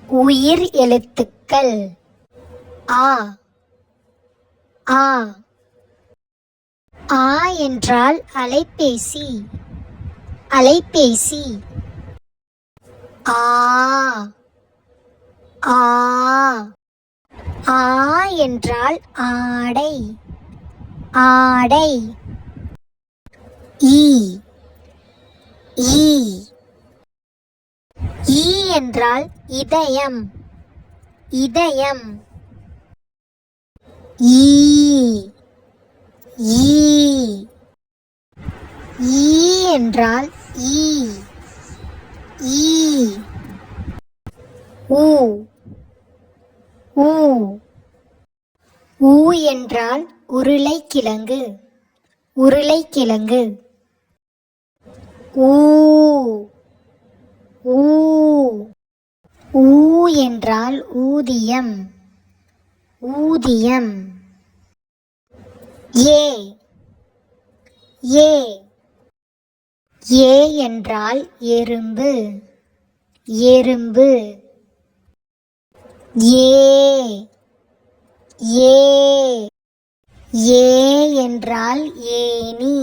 உயிர் எழுத்துக்கள் ஆ ஆ. ஆ என்றால் அலைபேசி அலைபேசி. ஆ ஆ. ஆ என்றால் ஆடை ஆடை. ஈ ஈ. ஈ என்றால் இதயம் இதயம். ஈ ஈ. ஈ என்றால் ஈ ஈ. ஊ ஊ. ஊ என்றால் உருளைக்கிழங்கு உருளைக்கிழங்கு. ஊ ஊ. ஊ என்றால் ஊதியம் ஊதியம். ஏ ஏ. ஏ என்றால் எறும்பு எறும்பு. ஏ ஏ. ஏ என்றால் ஏணி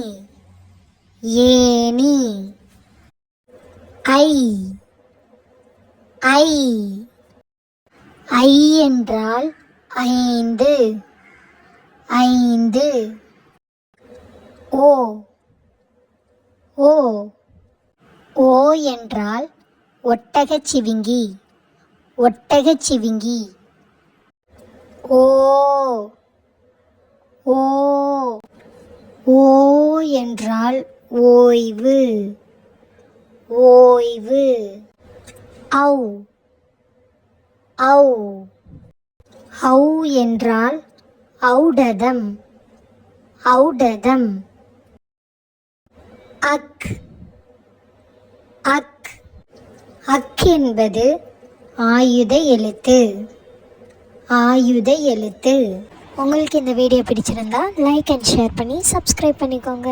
ஏணி. ஐ ஐ. ஐ என்றால் ஐந்து ஐந்து. ஓ ஓ. ஓ என்றால் ஒட்டகச்சிவிங்கி ஒட்டகச்சிவிங்கி. ஓ ஓ. ஓ என்றால் ஓய்வு ஓய்வு. ஔ ஔ. ஔ என்றால் ஔடதம் ஔடதம். அக் அக். அக் என்பது ஆயுத எழுத்து ஆயுத எழுத்து. உங்களுக்கு இந்த வீடியோ பிடிச்சிருந்தா லைக் அண்ட் ஷேர் பண்ணி சப்ஸ்கிரைப் பண்ணிக்கோங்க.